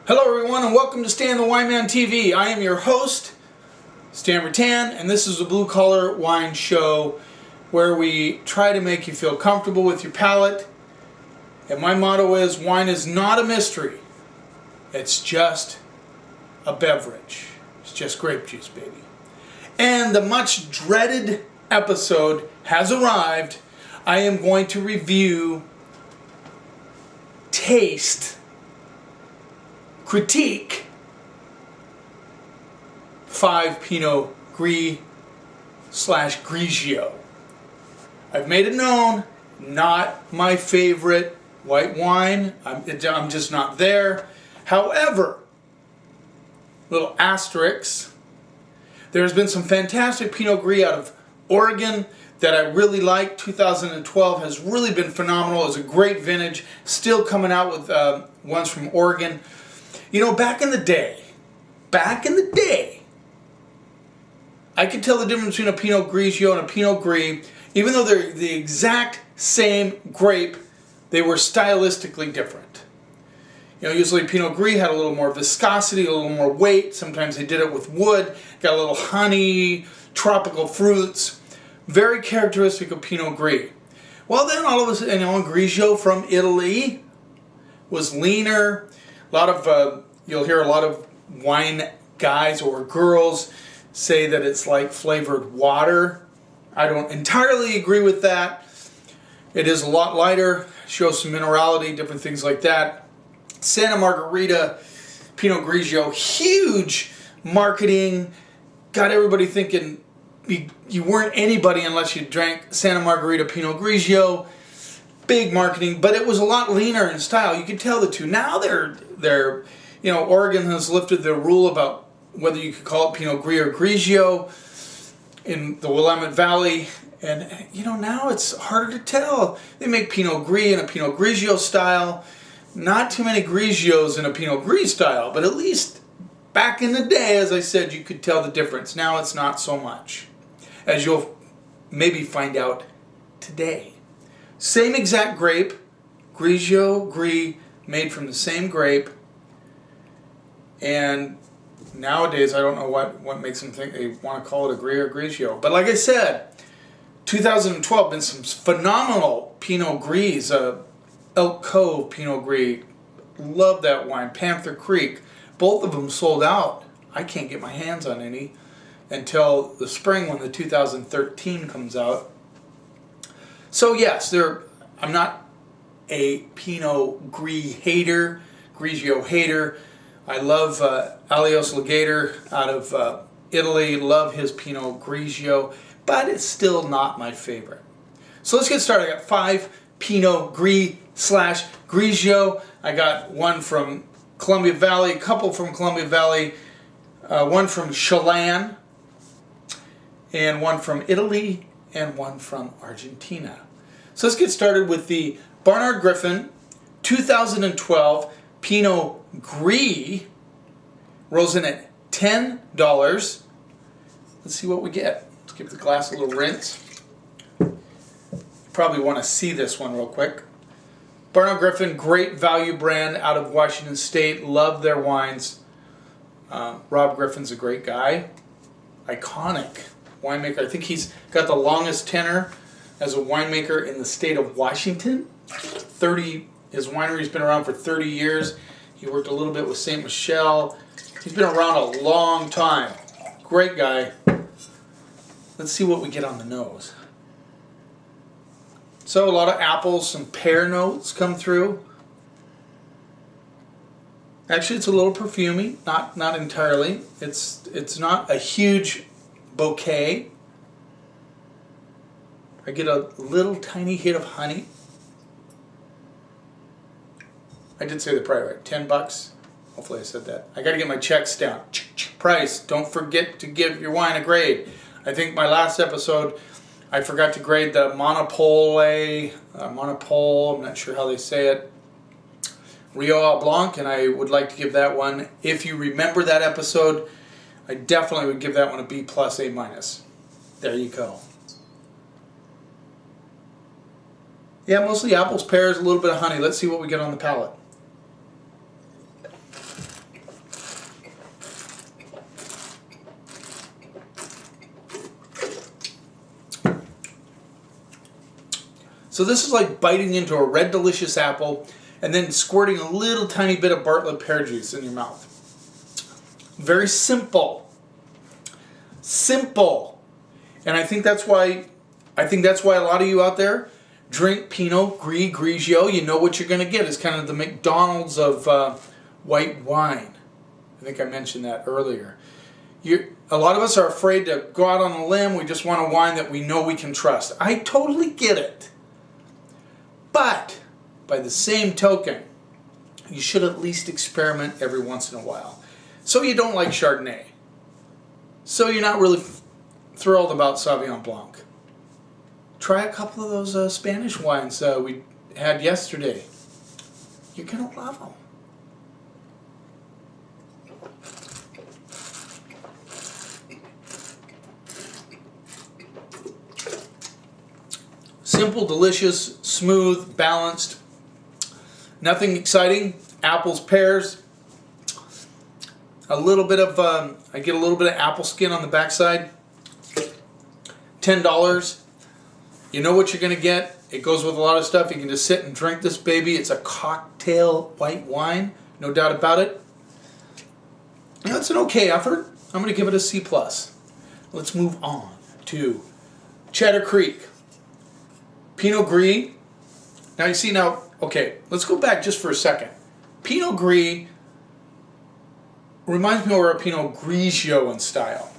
Hello everyone and welcome to Stan the Wine Man TV. I am your host, Stan Rattan, and this is a blue collar wine show where we try to make you feel comfortable with your palate. And my motto is, wine is not a mystery. It's just a beverage. It's just grape juice, baby. And the much dreaded episode has arrived. I am going to review, taste, critique 5 Pinot Gris / Grigio. I've made it known, not my favorite white wine. I'm just not there. However, little asterisk, there's been some fantastic Pinot Gris out of Oregon that I really like. 2012 has really been phenomenal. It's a great vintage. Still coming out with ones from Oregon. You know, back in the day, I could tell the difference between a Pinot Grigio and a Pinot Gris. Even though they're the exact same grape, they were stylistically different. You know, usually Pinot Gris had a little more viscosity, a little more weight. Sometimes they did it with wood, got a little honey, tropical fruits. Very characteristic of Pinot Gris. Well, then all of a sudden, Grigio from Italy was leaner. A lot of, you'll hear a lot of wine guys or girls say that it's like flavored water. I don't entirely agree with that. It is a lot lighter, shows some minerality, different things like that. Santa Margherita Pinot Grigio, huge marketing, got everybody thinking you weren't anybody unless you drank Santa Margherita Pinot Grigio. Big marketing, but it was a lot leaner in style. You could tell the two. Now they're you know, Oregon has lifted their rule about whether you could call it Pinot Gris or Grigio in the Willamette Valley, and you know, now it's harder to tell. They make Pinot Gris in a Pinot Grigio style. Not too many Grigios in a Pinot Gris style, but at least back in the day, as I said, you could tell the difference. Now it's not so much, as you'll maybe find out today. Same exact grape, Grigio, Gris, made from the same grape, and nowadays I don't know what makes them think they want to call it a Gris or Grigio. But like I said, 2012 been some phenomenal Pinot Gris. Elk Cove Pinot Gris, love that wine. Panther Creek, both of them sold out. I can't get my hands on any until the spring when the 2013 comes out. So yes, I'm not a Pinot Gris hater, Grigio hater. I love Alios Legator out of Italy, love his Pinot Grigio, but it's still not my favorite. So let's get started. I got 5 Pinot Gris / Grigio. I got one from Columbia Valley, a couple from Columbia Valley, one from Chelan, and one from Italy, and one from Argentina. So let's get started with the Barnard Griffin 2012 Pinot Gris. Rolls in at $10. Let's see what we get. Let's give the glass a little rinse. Probably want to see this one real quick. Barnard Griffin, great value brand out of Washington State. Love their wines. Rob Griffin's a great guy. Iconic winemaker. I think he's got the longest tenure as a winemaker in the state of Washington. His winery's been around for 30 years. He worked a little bit with St. Michel. He's been around a long time. Great guy. Let's see what we get on the nose. So a lot of apples, some pear notes come through. Actually, it's a little perfumey, not entirely. It's not a huge bouquet. I get a little tiny hit of honey. I did say the price right, $10. Hopefully I said that. I got to get my checks down. Price. Don't forget to give your wine a grade. I think my last episode, I forgot to grade the Monopole, I'm not sure how they say it, Rio Blanc, and I would like to give that one, if you remember that episode, I definitely would give that one a B+, A-. There you go. Yeah, mostly apples, pears, a little bit of honey. Let's see what we get on the palate. So this is like biting into a red delicious apple and then squirting a little tiny bit of Bartlett pear juice in your mouth. Very simple. Simple. And I think that's why a lot of you out there drink Pinot Gris, Grigio. You know what you're going to get. It's kind of the McDonald's of white wine. I think I mentioned that earlier. A lot of us are afraid to go out on a limb. We just want a wine that we know we can trust. I totally get it. But by the same token, you should at least experiment every once in a while. So you don't like Chardonnay. So you're not really thrilled about Sauvignon Blanc. Try a couple of those Spanish wines we had yesterday. You're going to love them. Simple, delicious, smooth, balanced. Nothing exciting. Apples, pears. A little bit of, I get a little bit of apple skin on the backside. $10. You know what you're going to get. It goes with a lot of stuff. You can just sit and drink this baby. It's a cocktail white wine. No doubt about it. That's an okay effort. I'm going to give it a C+. Let's move on to Cheddar Creek. Pinot Gris. Now you see okay, let's go back just for a second. Pinot Gris reminds me more of Pinot Grigio in style.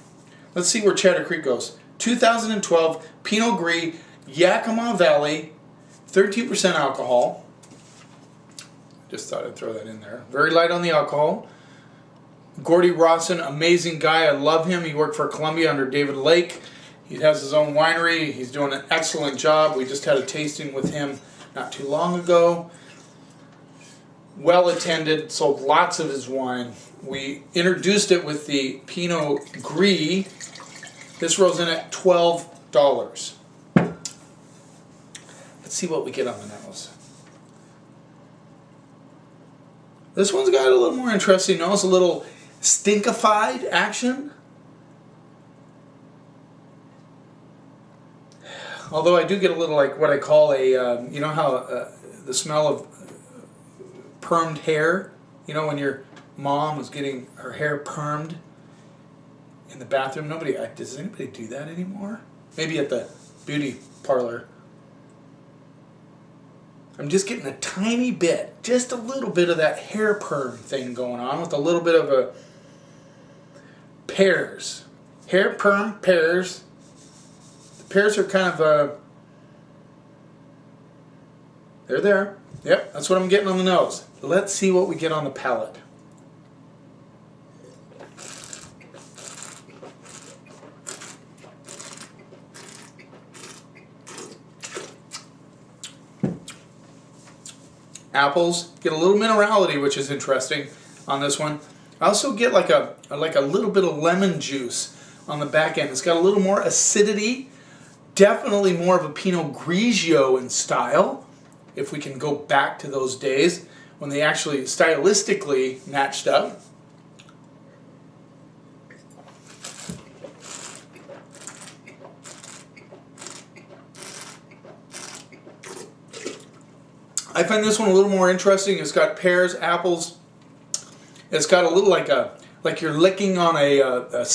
Let's see where Cheddar Creek goes. 2012 Pinot Gris, Yakima Valley, 13% alcohol. Just thought I'd throw that in there. Very light on the alcohol. Gordy Rawson, amazing guy. I love him. He worked for Columbia under David Lake. He has his own winery. He's doing an excellent job. We just had a tasting with him not too long ago. Well attended, sold lots of his wine. We introduced it with the Pinot Gris. This rolls in at $12. Let's see what we get on the nose. This one's got a little more interesting nose, a little stinkified action. Although I do get a little like what I call a, you know how the smell of permed hair, you know when your mom was getting her hair permed in the bathroom. Does anybody do that anymore? Maybe at the beauty parlor. I'm just getting a tiny bit, just a little bit of that hair perm thing going on with a little bit of a pears. Hair perm, pears. Pears are kind of, they're there. Yep, that's what I'm getting on the nose. Let's see what we get on the palate. Apples get a little minerality, which is interesting on this one. I also get like a little bit of lemon juice on the back end. It's got a little more acidity. Definitely more of a Pinot Grigio in style, if we can go back to those days when they actually stylistically matched up. I find this one a little more interesting. It's got pears, apples. It's got a little like you're licking on a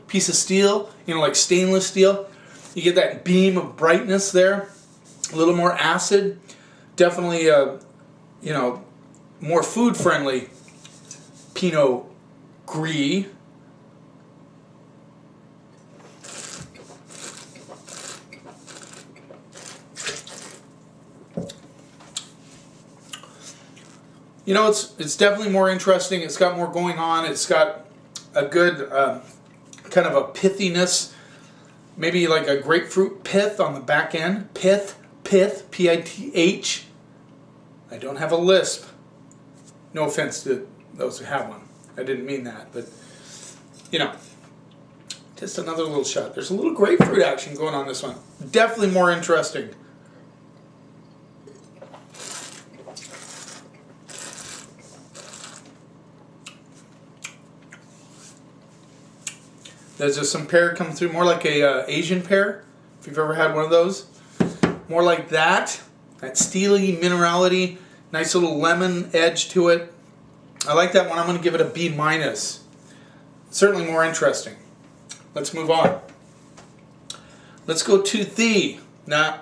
piece of steel, you know, like stainless steel. You get that beam of brightness there, a little more acid, definitely you know, more food friendly Pinot Gris. You know, it's definitely more interesting. It's got more going on. It's got a good kind of a pithiness. Maybe like a grapefruit pith on the back end. Pith, P-I-T-H. I don't have a lisp. No offense to those who have one. I didn't mean that, but, you know, just another little shot. There's a little grapefruit action going on this one. Definitely more interesting. There's just some pear coming through, more like a Asian pear, if you've ever had one of those. more like that steely minerality, nice little lemon edge to it. I like that one. I'm going to give it a B-. Certainly more interesting. Let's move on. Let's go to the, now,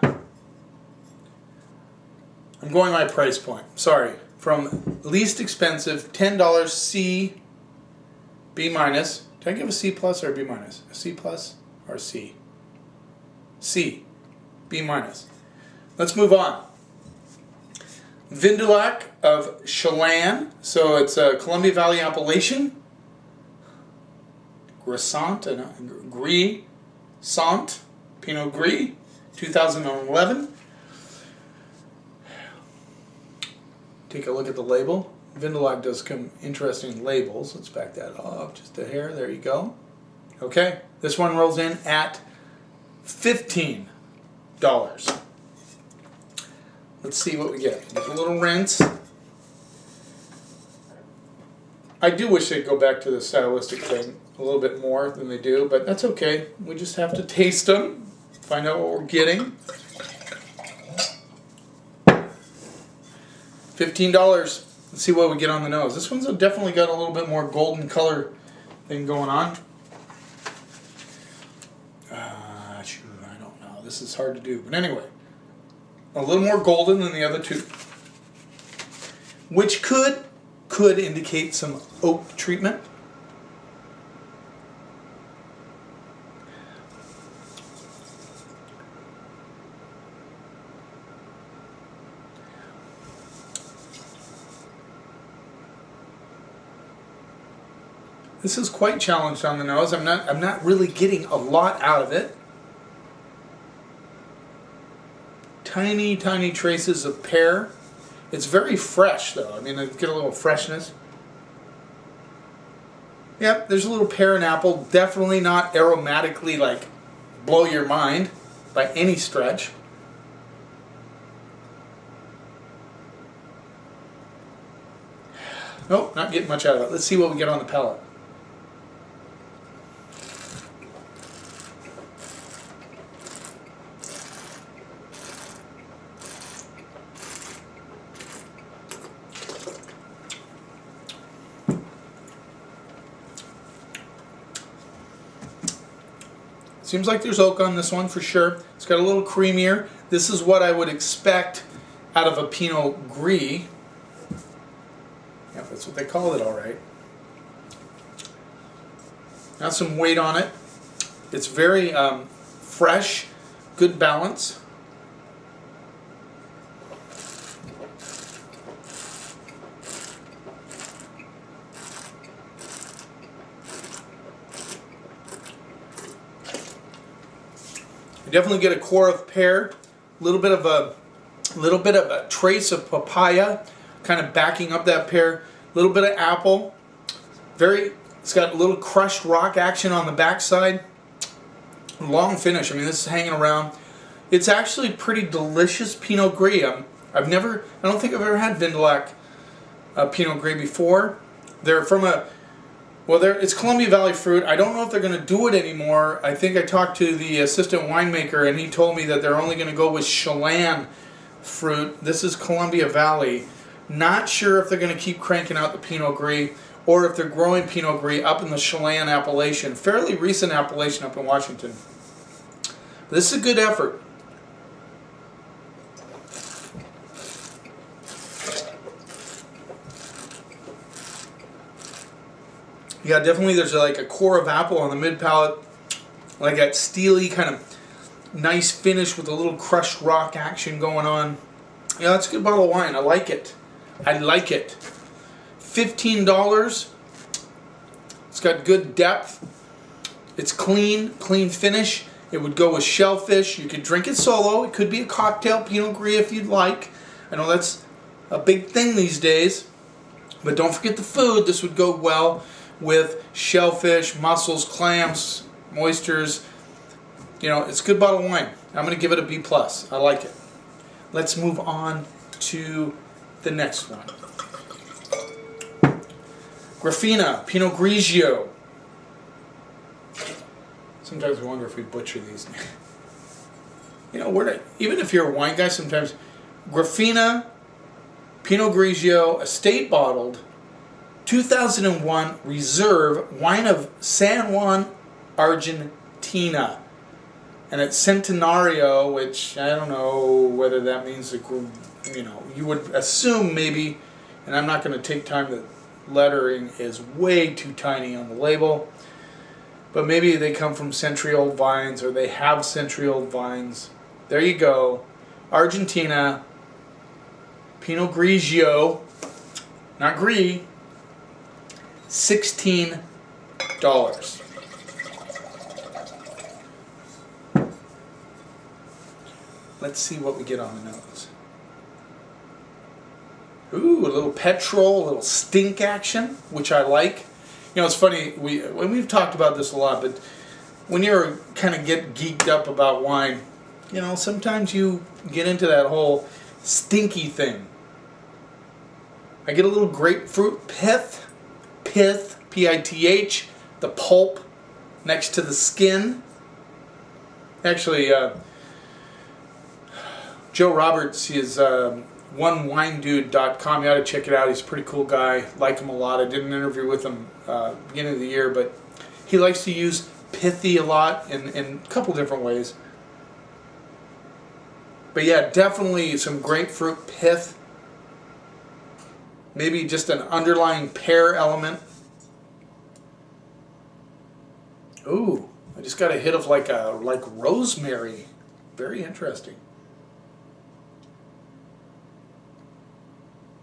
I'm going my price point. Sorry. From least expensive, $10 C, B-. Did I give a C plus or a B-? A C plus or a C? C, B-. Let's move on. Vin du Lac of Chelan. So it's a Columbia Valley appellation. Gris, Pinot Gris, 2011. Take a look at the label. Vin du Lac does come interesting labels. Let's back that up just a hair. There you go. Okay, this one rolls in at $15. Let's see what we get. Give a little rinse. I do wish they'd go back to the stylistic thing a little bit more than they do, but that's okay. We just have to taste them, find out what we're getting. $15. Let's see what we get on the nose. This one's definitely got a little bit more golden color thing going on. I don't know. This is hard to do, but anyway, a little more golden than the other two, which could indicate some oak treatment. This is quite challenged on the nose. I'm not really getting a lot out of it. Tiny traces of pear. It's very fresh though. I mean, I get a little freshness. Yep, there's a little pear and apple. Definitely not aromatically like blow your mind by any stretch. Nope, not getting much out of it. Let's see what we get on the palate. Seems like there's oak on this one for sure. It's got a little creamier. This is what I would expect out of a Pinot Gris. Yeah, that's what they call it, all right. Got some weight on it. It's very fresh, good balance. You definitely get a core of pear, a little bit of a trace of papaya, kind of backing up that pear. A little bit of apple. It's got a little crushed rock action on the backside. Long finish. I mean, this is hanging around. It's actually pretty delicious Pinot Gris. I don't think I've ever had Vin du Lac Pinot Gris before. They're from it's Columbia Valley fruit. I don't know if they're going to do it anymore. I think I talked to the assistant winemaker and he told me that they're only going to go with Chelan fruit. This is Columbia Valley. Not sure if they're going to keep cranking out the Pinot Gris or if they're growing Pinot Gris up in the Chelan appellation. Fairly recent appellation up in Washington. This is a good effort. Yeah, definitely there's like a core of apple on the mid palate, like that steely kind of nice finish with a little crushed rock action going on. Yeah, that's a good bottle of wine. I like it. I like it. $15. It's got good depth. It's clean finish. It would go with shellfish. You could drink it solo. It could be a cocktail Pinot Gris if you'd like. I know that's a big thing these days. But don't forget the food. This would go well with shellfish, mussels, clams, oysters. You know, it's a good bottle of wine. I'm going to give it a B+. I like it. Let's move on to the next one. Griffigna, Pinot Grigio. Sometimes I wonder if we butcher these. You know, even if you're a wine guy, sometimes Griffigna, Pinot Grigio, estate bottled, 2001 Reserve, wine of San Juan, Argentina. And it's Centenario, which I don't know whether that means, you know, you would assume maybe, and I'm not going to take time, the lettering is way too tiny on the label, but maybe they come from century-old vines, or they have century-old vines. There you go. Argentina, Pinot Grigio, not Gris, $16. Let's see what we get on the nose. Ooh, a little petrol, a little stink action, which I like. You know, it's funny, we've talked about this a lot, but when you're kind of get geeked up about wine, you know, sometimes you get into that whole stinky thing. I get a little grapefruit pith, P-I-T-H, the pulp next to the skin. Actually, Joe Roberts, he is onewinedude.com. You ought to check it out. He's a pretty cool guy. Like him a lot. I did an interview with him beginning of the year, but he likes to use pithy a lot in a couple different ways. But yeah, definitely some grapefruit pith. Maybe just an underlying pear element. Ooh, I just got a hit of like rosemary. Very interesting.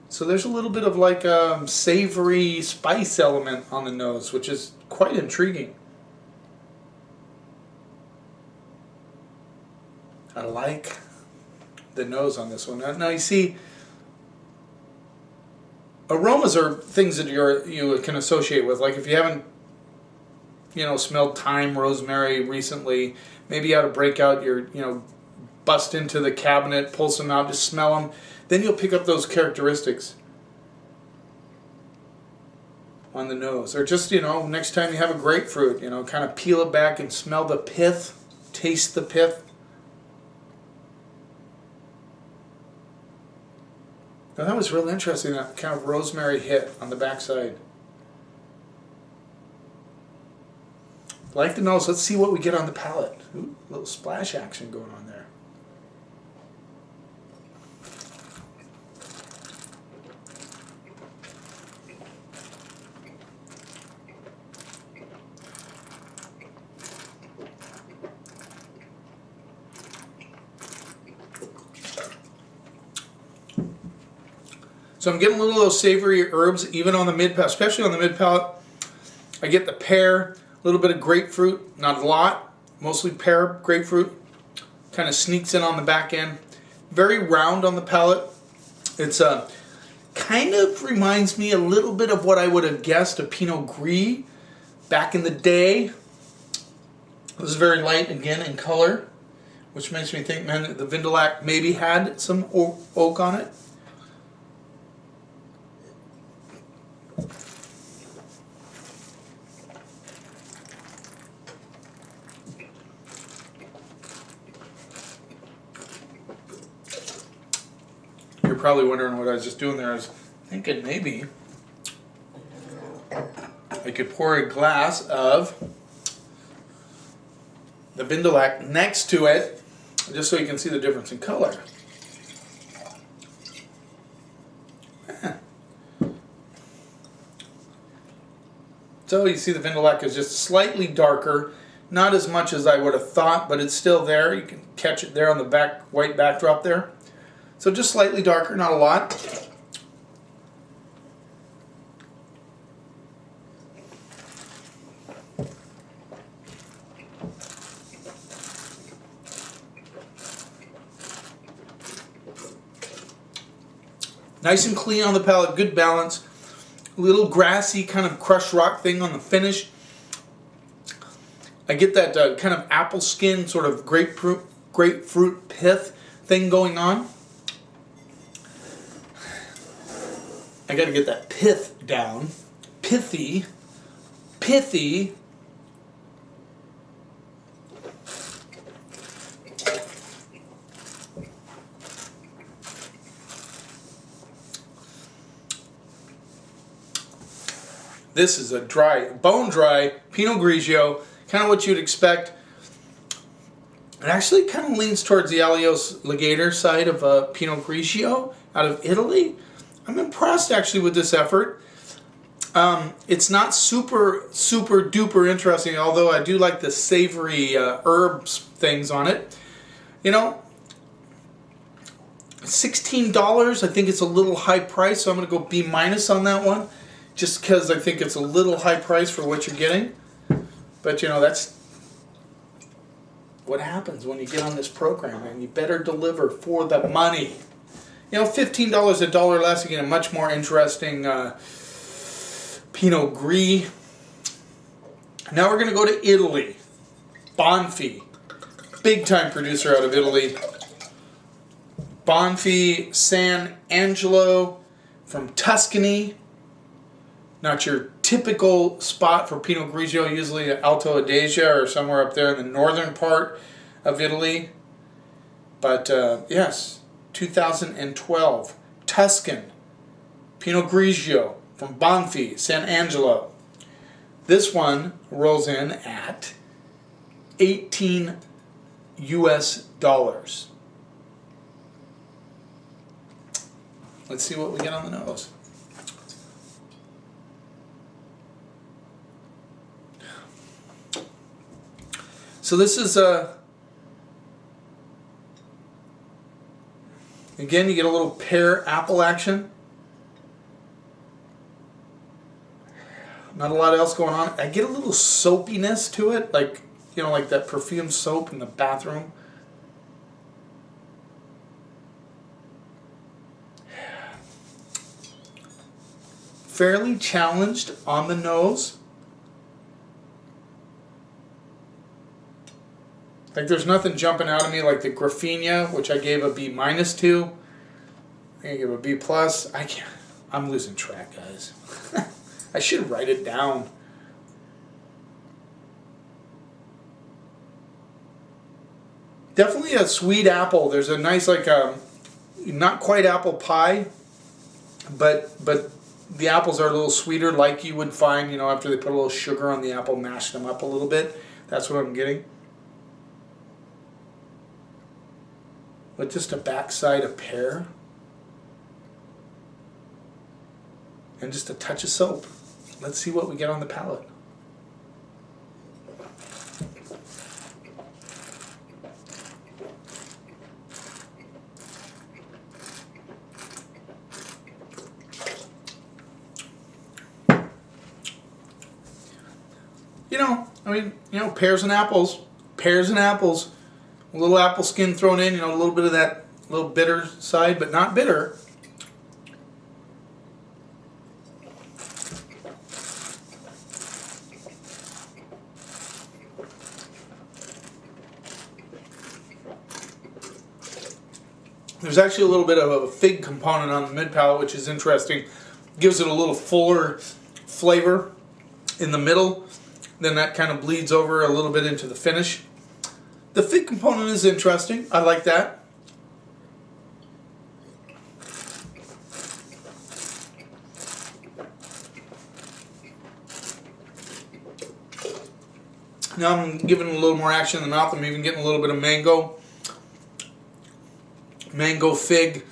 So there's a little bit of like a savory spice element on the nose, which is quite intriguing. I like the nose on this one. Now you see, aromas are things that you can associate with. Like if you haven't, you know, smelled thyme, rosemary recently, maybe you ought to break out your, you know, bust into the cabinet, pull some out, just smell them. Then you'll pick up those characteristics on the nose. Or just, you know, next time you have a grapefruit, you know, kind of peel it back and smell the pith, taste the pith. Now that was real interesting, that kind of rosemary hit on the backside. Like the nose, let's see what we get on the palate. Ooh, a little splash action going on there. So I'm getting a little of those savory herbs, even on the mid palate, especially on the mid palate. I get the pear, a little bit of grapefruit, not a lot, mostly pear, grapefruit. Kind of sneaks in on the back end. Very round on the palate. It's kind of reminds me a little bit of what I would have guessed a Pinot Gris back in the day. This is very light again in color, which makes me think, man, the Vindelac maybe had some oak on it. You're probably wondering what I was just doing there. I was thinking maybe I could pour a glass of the Vindelac next to it, just so you can see the difference in color. So you see the Vindelac is just slightly darker, not as much as I would have thought, but it's still there. You can catch it there on the back white backdrop there. So just slightly darker, not a lot. Nice and clean on the palate, good balance. A little grassy kind of crushed rock thing on the finish. I get that kind of apple skin, sort of grapefruit pith thing going on. I got to get that pith down. Pithy. This is a dry, bone dry Pinot Grigio, kind of what you'd expect. It actually kind of leans towards the Alios Legator side of Pinot Grigio out of Italy. I'm impressed actually with this effort. It's not super duper interesting, although I do like the savory herbs things on it. You know, $16, I think it's a little high price, so I'm going to go B- on that one, just because I think it's a little high price for what you're getting. But you know, that's what happens when you get on this program, and you better deliver for the money. You know, $15, $1 less, you get a much more interesting Pinot Gris. Now we're going to go to Italy. Banfi, big time producer out of Italy. Banfi San Angelo from Tuscany. Not your typical spot for Pinot Grigio, usually Alto Adige or somewhere up there in the northern part of Italy. But yes, 2012 Tuscan Pinot Grigio from Banfi San Angelo. This one rolls in at $18 US. Let's see what we get on the nose. So this is again, you get a little pear apple action. Not a lot else going on. I get a little soapiness to it, like, you know, like that perfume soap in the bathroom. Fairly challenged on the nose. Like, there's nothing jumping out at me like the Griffigna, which I gave a B- to. I think I gave a B+. I'm losing track, guys. I should write it down. Definitely a sweet apple. There's a nice, like, not quite apple pie, but the apples are a little sweeter, like you would find, you know, after they put a little sugar on the apple, mash them up a little bit. That's what I'm getting. But just a backside of pear. And just a touch of soap. Let's see what we get on the palate. You know, I mean, you know, pears and apples. Pears and apples. A little apple skin thrown in, you know, a little bit of that little bitter side, but not bitter. There's actually a little bit of a fig component on the mid palate, which is interesting. Gives it a little fuller flavor in the middle. Then that kind of bleeds over a little bit into the finish. The fig component is interesting. I like that. Now I'm giving it a little more action in the mouth. I'm even getting a little bit of mango. Mango, fig,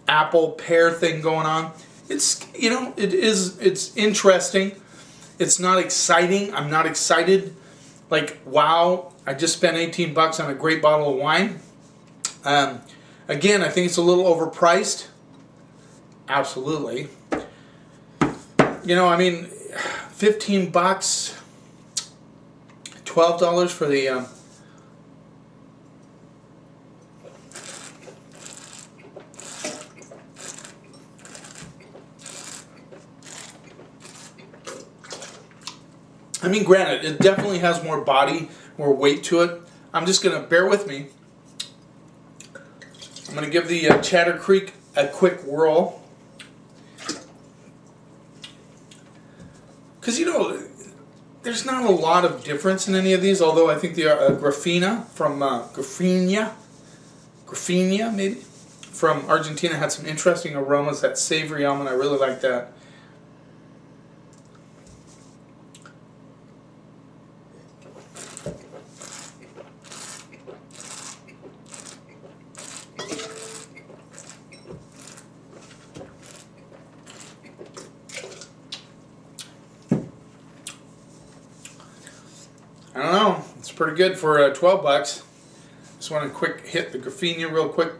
apple, pear thing going on. It's, you know, it's interesting. It's not exciting. I'm not excited. Like, wow, I just spent $18 on a great bottle of wine. Again, I think it's a little overpriced. Absolutely. You know, I mean, $15, $12 for the I mean, granted, it definitely has more body, more weight to it. I'm just going to bear with me. I'm going to give the Chatter Creek a quick whirl. Because, you know, there's not a lot of difference in any of these, although I think the Griffigna from Griffigna maybe, from Argentina had some interesting aromas. That savory almond, I really like that. I don't know. It's pretty good for 12 bucks. Just want to quick hit the Griffigna real quick.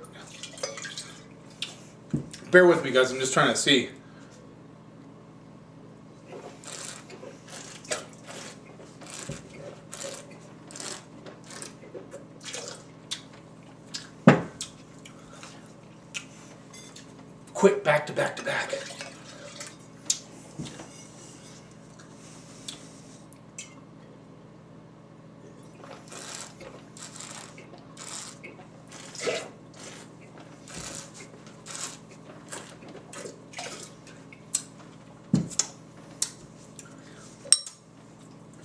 Bear with me, guys. I'm just trying to see. Quick, back to back to back.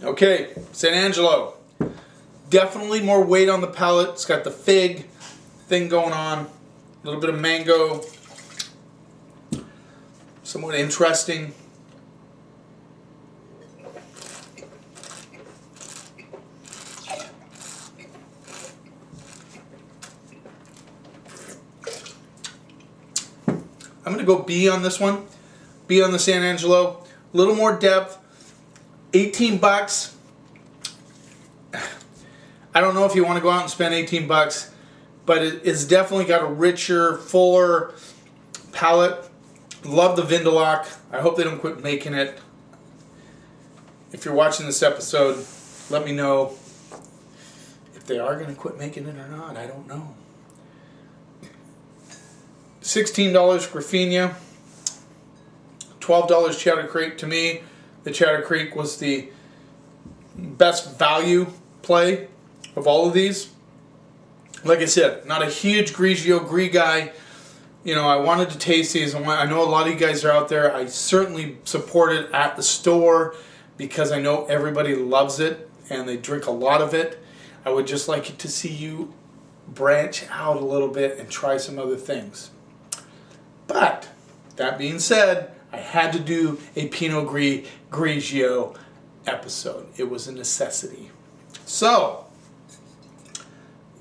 Okay, San Angelo. Definitely more weight on the palate. It's got the fig thing going on. A little bit of mango. Somewhat interesting. I'm going to go B on this one. B on the San Angelo. A little more depth. 18 bucks. I don't know if you want to go out and spend 18 bucks, but it's definitely got a richer, fuller palate. Love the Vindalak. I hope they don't quit making it. If you're watching this episode, let me know if they are going to quit making it or not. I don't know. $16 Griffigna. $12 Cheddar Creek. To me, the Cheddar Creek was the best value play of all of these. Like I said, not a huge Grigio Gris guy. You know, I wanted to taste these. I know a lot of you guys are out there. I certainly support it at the store because I know everybody loves it and they drink a lot of it. I would just like to see you branch out a little bit and try some other things. But, that being said, I had to do a Pinot Gris Grigio episode. It was a necessity. So,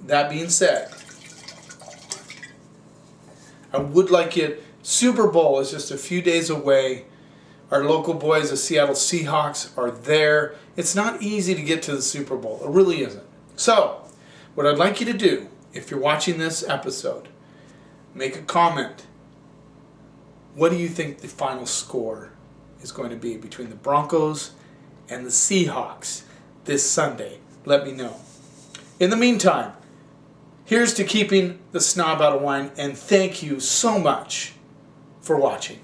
that being said, I would like it. Super Bowl is just a few days away. Our local boys, the Seattle Seahawks, are there. It's not easy to get to the Super Bowl. It really isn't. So, what I'd like you to do, if you're watching this episode, make a comment. What do you think the final score is going to be between the Broncos and the Seahawks this Sunday? Let me know. In the meantime, here's to keeping the snob out of wine, and thank you so much for watching.